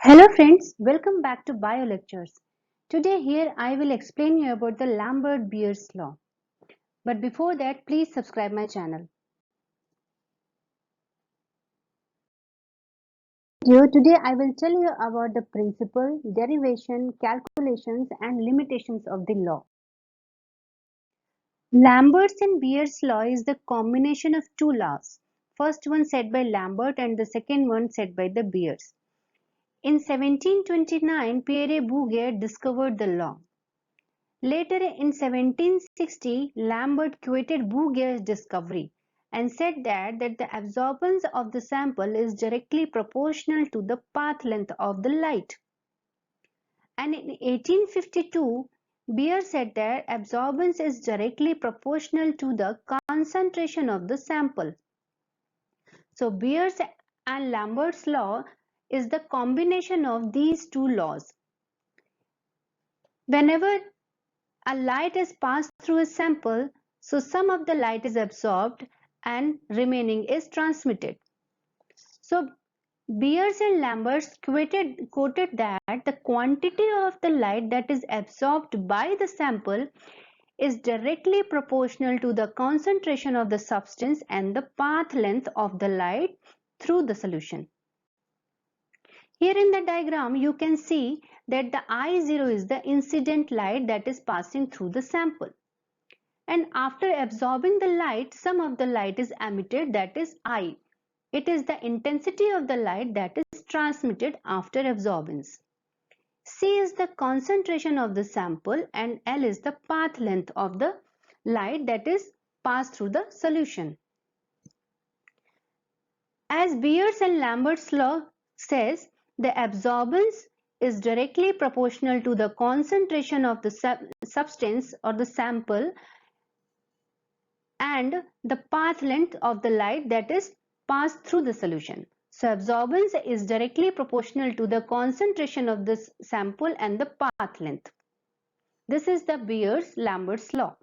Hello friends, welcome back to Bio Lectures. Today here I will explain you about the Lambert-Beers law. But before that, please subscribe my channel. Today I will tell you about the principle, derivation, calculations and limitations of the law. Lambert's and Beers law is the combination of two laws. First one set by Lambert and the second one set by the Beers. In 1729, Pierre Bouguer discovered the law. Later in 1760, Lambert quoted Bougier's discovery and said that the absorbance of the sample is directly proportional to the path length of the light. And in 1852, Beer said that absorbance is directly proportional to the concentration of the sample. So Beer's and Lambert's law is the combination of these two laws. Whenever a light is passed through a sample, so some of the light is absorbed and remaining is transmitted. So Beers and Lamberts quoted that the quantity of the light that is absorbed by the sample is directly proportional to the concentration of the substance and the path length of the light through the solution. Here in the diagram, you can see that the I0 is the incident light that is passing through the sample. And after absorbing the light, some of the light is emitted, that is I. It is the intensity of the light that is transmitted after absorbance. C is the concentration of the sample and L is the path length of the light that is passed through the solution. As Beers and Lambert's law says, the absorbance is directly proportional to the concentration of the substance or the sample and the path length of the light that is passed through the solution. So absorbance is directly proportional to the concentration of this sample and the path length. This is the Beers-Lambert's law.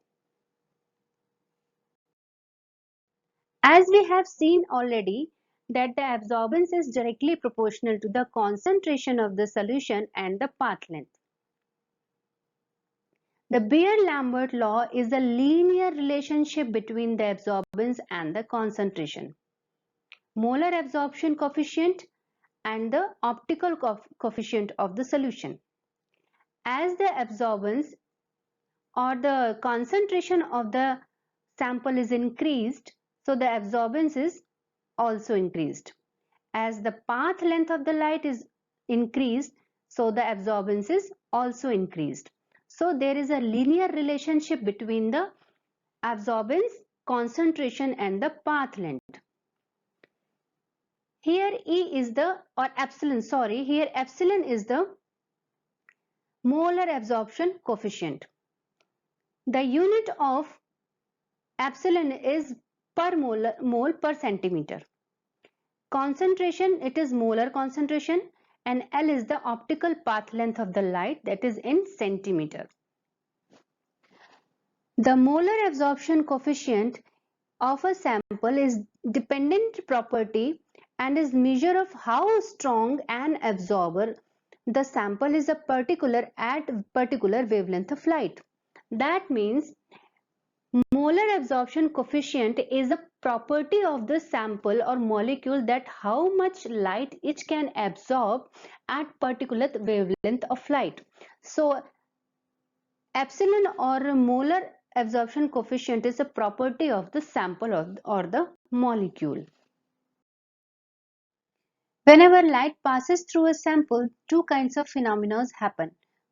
As we have seen already that the absorbance is directly proportional to the concentration of the solution and the path length. The Beer-Lambert law is a linear relationship between the absorbance and the concentration. Molar absorption coefficient and the optical coefficient of the solution. As the absorbance or the concentration of the sample is increased, so the absorbance is also increased. As the path length of the light is increased, so the absorbance is also increased. So there is a linear relationship between the absorbance, concentration and the path length. Here E is the, or epsilon, sorry, here epsilon is the molar absorption coefficient. The unit of epsilon is per mole per centimeter. Concentration, it is molar concentration, and L is the optical path length of the light, that is in centimeter. The molar absorption coefficient of a sample is dependent property and is measure of how strong an absorber the sample is at particular wavelength of light. That means molar absorption coefficient is a property of the sample or molecule that how much light it can absorb at particular wavelength of light. So epsilon or molar absorption coefficient is a property of the sample or the molecule. Whenever light passes through a sample, two kinds of phenomena happen.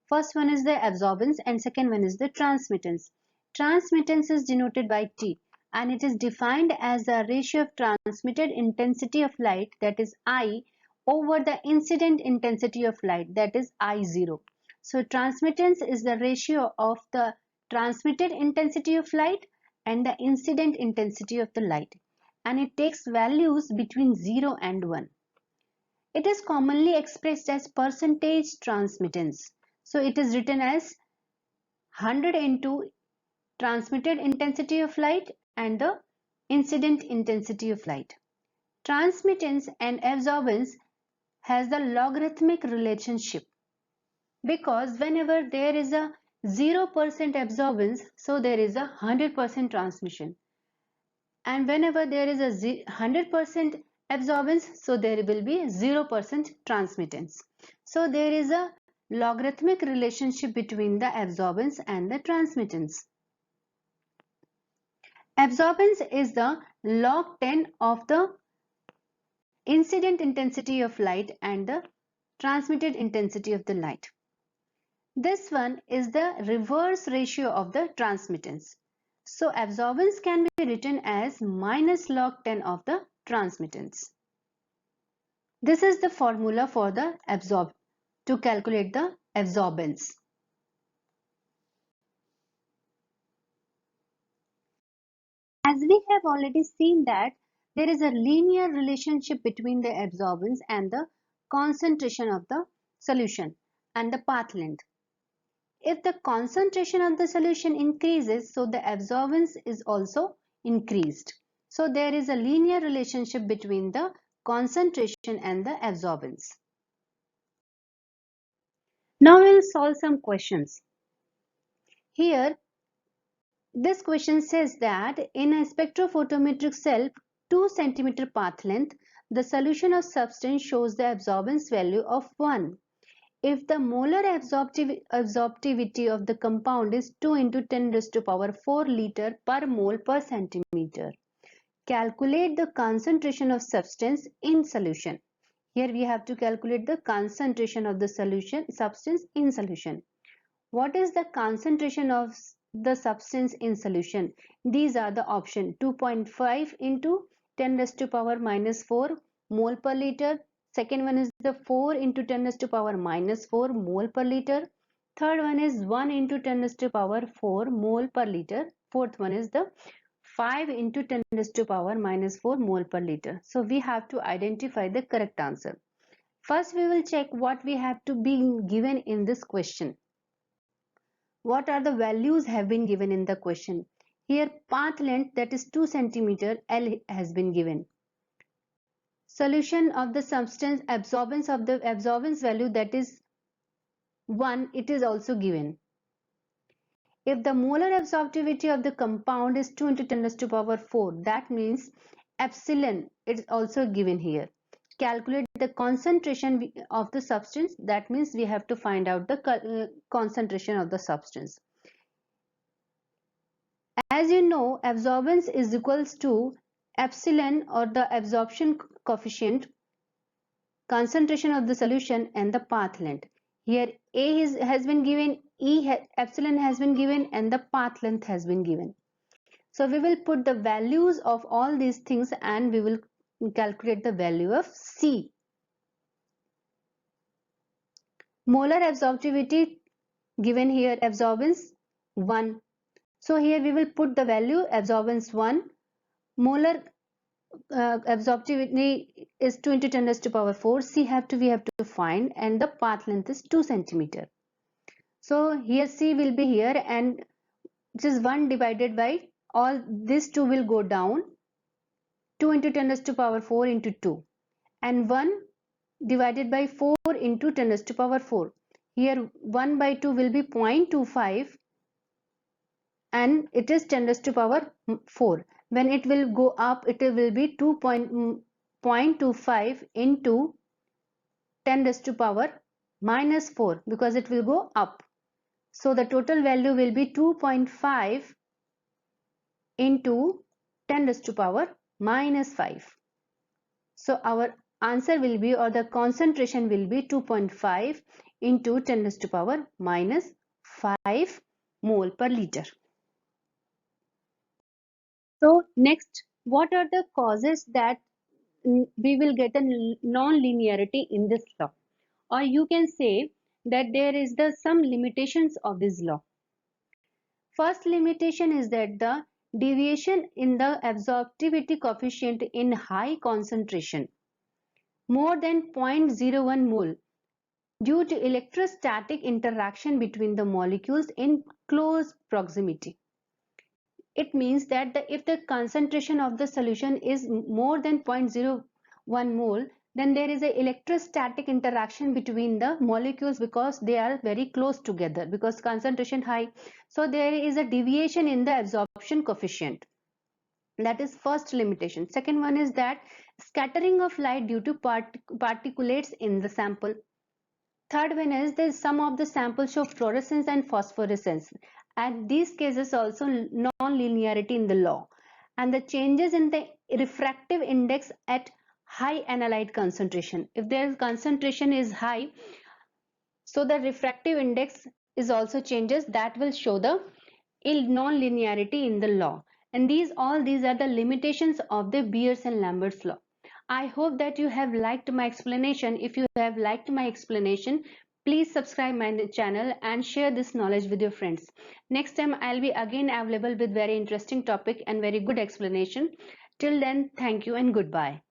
First one is the absorbance and second one is the transmittance. Transmittance is denoted by T and it is defined as the ratio of transmitted intensity of light, that is I, over the incident intensity of light, that is I0. So transmittance is the ratio of the transmitted intensity of light and the incident intensity of the light, and it takes values between 0 and 1. It is commonly expressed as percentage transmittance. So it is written as 100 into transmitted intensity of light and the incident intensity of light. Transmittance and absorbance has the logarithmic relationship, because whenever there is a 0% absorbance, so there is a 100% transmission, and whenever there is a 100% absorbance, so there will be 0% transmittance. So there is a logarithmic relationship between the absorbance and the transmittance. Absorbance is the log 10 of the incident intensity of light and the transmitted intensity of the light. This one is the reverse ratio of the transmittance. So absorbance can be written as minus log 10 of the transmittance. This is the formula for the to calculate the absorbance. As we have already seen that there is a linear relationship between the absorbance and the concentration of the solution and the path length. If the concentration of the solution increases, so the absorbance is also increased. So there is a linear relationship between the concentration and the absorbance. Now we will solve some questions. Here, this question says that in a spectrophotometric cell 2 cm path length, the solution of substance shows the absorbance value of 1. If the molar absorptivity of the compound is 2 into 10 raised to power 4 liter per mole per centimeter, calculate the concentration of substance in solution. Here we have to calculate the concentration of the substance in solution. What is the concentration of the substance in solution? These are the option: 2.5 into 10 raised to power minus 4 mole per liter. Second one is the 4 into 10 raised to power minus 4 mole per liter. Third one is 1 into 10 raised to power 4 mole per liter. Fourth one is the 5 into 10 raised to power minus 4 mole per liter. So we have to identify the correct answer. First we will check what we have to be given in this question. What are the values have been given in the question? Here path length, that is 2 cm, L has been given. Solution of the substance, absorbance of the absorbance value, that is 1, it is also given. If the molar absorptivity of the compound is 2 into 10 raised to power 4, that means epsilon is also given here. Calculate the concentration of the substance, that means we have to find out the concentration of the substance. As you know, absorbance is equals to epsilon, or the absorption coefficient, concentration of the solution, and the path length. Here A has been given, epsilon has been given, and the path length has been given. So we will put the values of all these things and we will calculate the value of C. Molar absorptivity given here, absorbance 1. So here we will put the value absorbance 1. Molar absorptivity is 2 into 10 raised to power 4. We have to find, and the path length is 2 cm. So here C will be here, and just 1 divided by all this 2 will go down. 2 into 10 raised to power 4 into 2, and 1 divided by 4 into 10 raised to power 4. Here 1 by 2 will be 0.25, and it is 10 raised to power 4. When it will go up, it will be 2.25 into 10 raised to power minus 4, because it will go up. So the total value will be 2.5 into 10 raised to power minus 5. So our answer will be, or the concentration will be 2.5 into 10 raised to power minus 5 mole per liter. So next, what are the causes that we will get a non-linearity in this law? Or you can say that there is some limitations of this law. First limitation is that the deviation in the absorptivity coefficient in high concentration, more than 0.01 mole, due to electrostatic interaction between the molecules in close proximity. It means that if the concentration of the solution is more than 0.01 mole, then there is a electrostatic interaction between the molecules because they are very close together, because concentration high, so there is a deviation in the absorption coefficient. That is first limitation. Second one is that scattering of light due to particulates in the sample. Third one is that some of the samples show fluorescence and phosphorescence. At these cases also non-linearity in the law. And the changes in the refractive index at high analyte concentration. If their concentration is high, so the refractive index is also changes, that will show the non-linearity in the law. And these are the limitations of the Beers and Lambert's law. I hope that you have liked my explanation. If you have liked my explanation, please subscribe my channel and share this knowledge with your friends. Next time I'll be again available with very interesting topic and very good explanation. Till then, thank you and goodbye.